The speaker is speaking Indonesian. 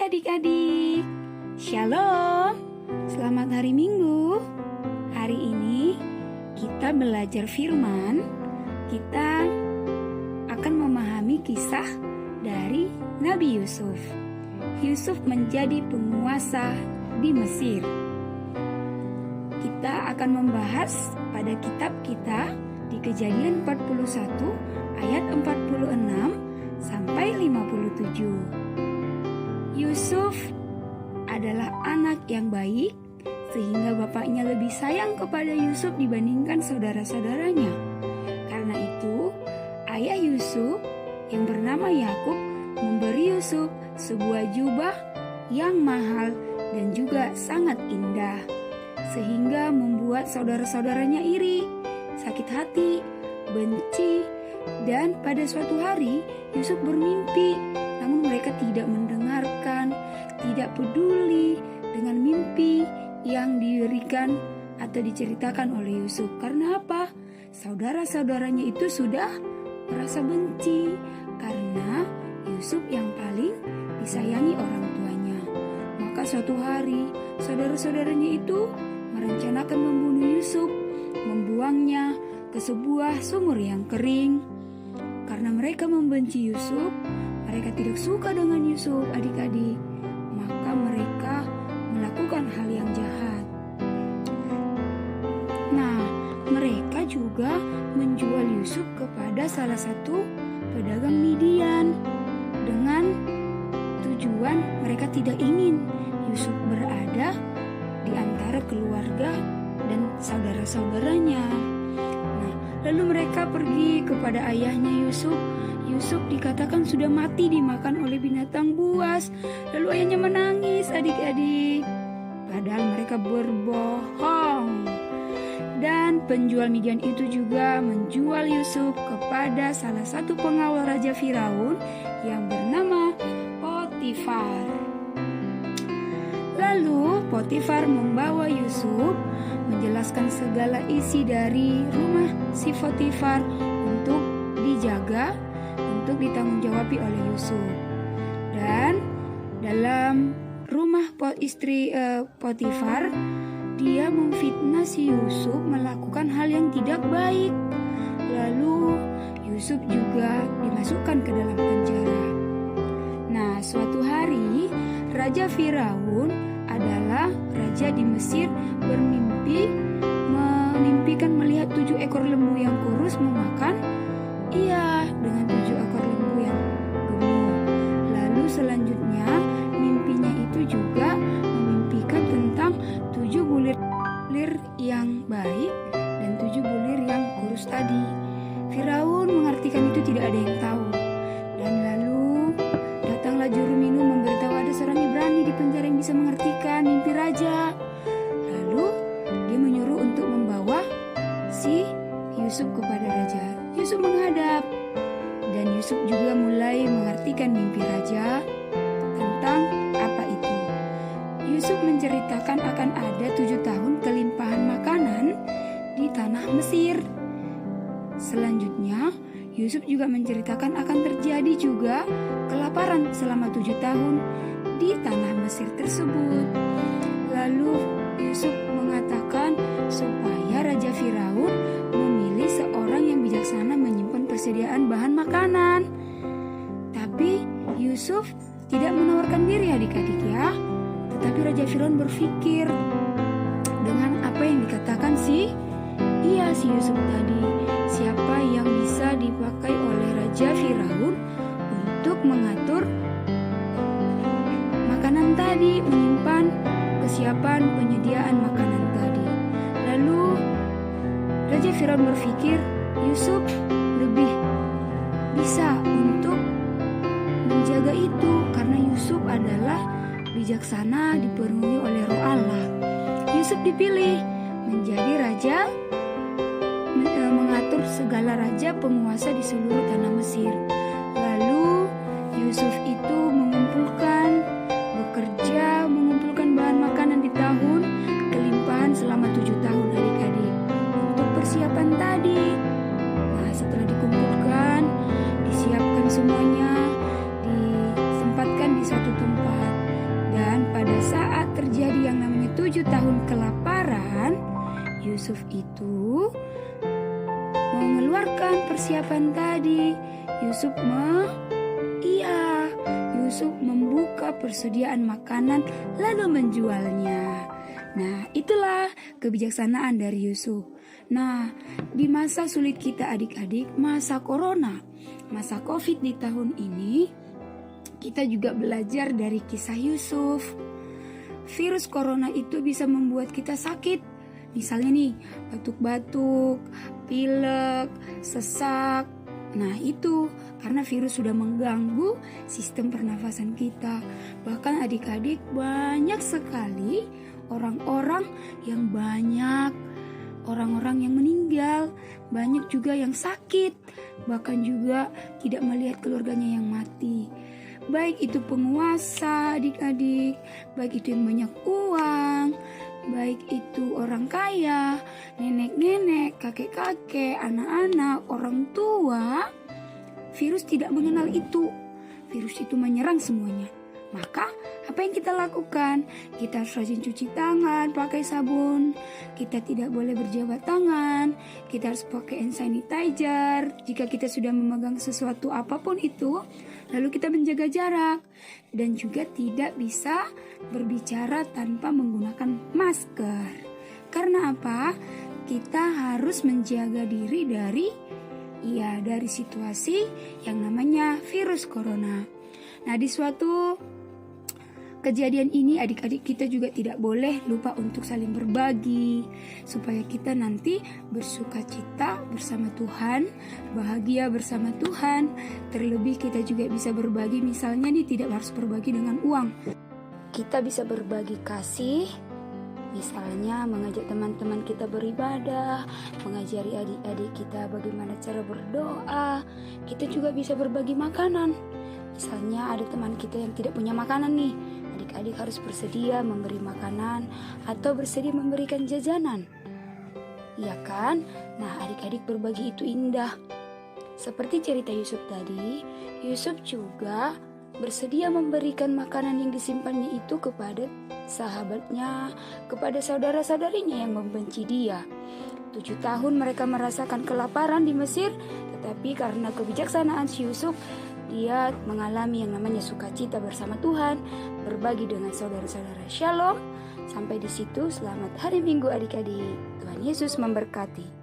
adik-adik, Shalom, selamat hari Minggu. Hari ini kita belajar firman. Kita akan memahami kisah dari Nabi Yusuf. Yusuf menjadi penguasa di Mesir. Kita akan membahas pada kitab kita di Kejadian 41 ayat 46 sampai 57. Yusuf adalah anak yang baik, sehingga bapaknya lebih sayang kepada Yusuf dibandingkan saudara-saudaranya. Karena itu, ayah Yusuf yang bernama Yakub memberi Yusuf sebuah jubah yang mahal dan juga sangat indah, sehingga membuat saudara-saudaranya iri, sakit hati, benci, dan pada suatu hari Yusuf bermimpi, namun mereka tidak mendengarkan, tidak peduli dengan mimpi yang diberikan atau diceritakan oleh Yusuf. Karena apa? Saudara-saudaranya itu sudah merasa benci karena Yusuf yang paling disayangi orang tuanya. Maka suatu hari saudara-saudaranya itu merencanakan membunuh Yusuf, membuangnya ke sebuah sumur yang kering. Karena mereka membenci Yusuf, mereka tidak suka dengan Yusuf, adik-adik. Maka mereka melakukan hal yang jahat. Nah, mereka juga menjual Yusuf kepada salah satu pedagang Midian dengan tujuan mereka tidak ingin Yusuf berada di antara keluarga dan saudara-saudaranya. Nah, lalu mereka pergi kepada ayahnya Yusuf. Yusuf dikatakan sudah mati dimakan oleh binatang buas. Lalu ayahnya menangis, adik-adik. Padahal mereka berbohong. Dan penjual Midian itu juga menjual Yusuf kepada salah satu pengawal Raja Firaun yang bernama Potifar. Lalu Potifar membawa Yusuf menjelaskan segala isi dari rumah si Potifar untuk dijaga, untuk ditanggungjawab oleh Yusuf. Dan dalam rumah istri Potifar, dia memfitnah si Yusuf melakukan hal yang tidak baik. Lalu Yusuf juga dimasukkan ke dalam penjara. Nah, suatu hari Raja Firaun adalah raja di Mesir bermimpi memimpikan melihat 7 ekor lembu yang kurus memakan dengan 7 ekor lembu yang gemuk. Lalu selanjutnya mimpinya itu juga memimpikan tentang 7 bulir yang baik dan 7 bulir yang kurus tadi. Firaun mengartikan itu tidak ada yang tahu. Dan lalu datanglah juru minum memberitahu ada seorang Ibrani di penjara yang bisa mengartikan mimpi raja. Lalu dia menyuruh untuk membawa si Yusuf kepada raja. Yusuf menghadap dan Yusuf juga mulai mengartikan mimpi raja tentang apa itu. Yusuf menceritakan akan ada 7 tahun kelimpahan makanan di tanah Mesir. Selanjutnya Yusuf juga menceritakan akan terjadi juga kelaparan selama 7 tahun di tanah Mesir tersebut. Lalu Yusuf mengatakan supaya Raja Firaun memilih seorang yang bijaksana menyimpan persediaan bahan makanan. Tapi Yusuf tidak menawarkan diri, adik-adik ya. Tetapi Raja Firaun berpikir dengan apa yang dikatakan si Yusuf tadi, siapa yang bisa dipakai oleh Raja Firaun untuk mengatur makanan tadi, menyimpan kesiapan penyediaan makanan tadi. Lalu Raja Firaun berpikir Yusuf lebih bisa untuk menjaga itu karena Yusuf adalah bijaksana, dipenuhi oleh Roh Allah. Yusuf dipilih menjadi raja, mengatur segala raja penguasa di seluruh tanah Mesir. Lalu Yusuf itu bekerja mengumpulkan bahan makanan di tahun kelimpahan selama 7 tahun, adik-adik, untuk persiapan tadi. Nah, setelah dikumpulkan, disiapkan semuanya, disempatkan di satu tempat. tahun kelaparan, Yusuf itu mengeluarkan persiapan tadi. Yusuf membuka persediaan makanan lalu menjualnya. Nah, itulah kebijaksanaan dari Yusuf. Nah, di masa sulit kita adik-adik, masa corona, masa COVID di tahun ini, kita juga belajar dari kisah Yusuf. Virus corona itu bisa membuat kita sakit. Misalnya nih, batuk-batuk, pilek, sesak. Nah, itu karena virus sudah mengganggu sistem pernafasan kita. Bahkan adik-adik, banyak sekali orang-orang yang meninggal, banyak juga yang sakit, bahkan juga tidak melihat keluarganya yang mati. Baik itu penguasa adik-adik, baik itu yang banyak uang, baik itu orang kaya, nenek-nenek, kakek-kakek, anak-anak, orang tua. Virus tidak mengenal itu. Virus itu menyerang semuanya. Maka apa yang kita lakukan? Kita harus rajin cuci tangan, pakai sabun. Kita tidak boleh berjabat tangan. Kita harus pakai hand sanitizer. Jika kita sudah memegang sesuatu apapun itu, lalu kita menjaga jarak. Dan juga tidak bisa berbicara tanpa menggunakan masker. Karena apa? Kita harus menjaga diri dari situasi yang namanya virus corona. Nah, di suatu kejadian ini adik-adik kita juga tidak boleh lupa untuk saling berbagi supaya kita nanti bersuka cita bersama Tuhan, bahagia bersama Tuhan. Terlebih kita juga bisa berbagi, misalnya nih tidak harus berbagi dengan uang. Kita bisa berbagi kasih, misalnya mengajak teman-teman kita beribadah, mengajari adik-adik kita bagaimana cara berdoa. Kita juga bisa berbagi makanan. Misalnya ada teman kita yang tidak punya makanan nih, adik-adik harus bersedia memberi makanan atau bersedia memberikan jajanan. Iya kan? Nah, adik-adik berbagi itu indah. Seperti cerita Yusuf tadi, Yusuf juga bersedia memberikan makanan yang disimpannya itu kepada sahabatnya, kepada saudara-saudarinya yang membenci dia. 7 tahun mereka merasakan kelaparan di Mesir, tetapi karena kebijaksanaan si Yusuf, dia mengalami yang namanya sukacita bersama Tuhan, berbagi dengan saudara-saudara. Shalom. Sampai di situ, selamat hari Minggu adik-adik. Tuhan Yesus memberkati.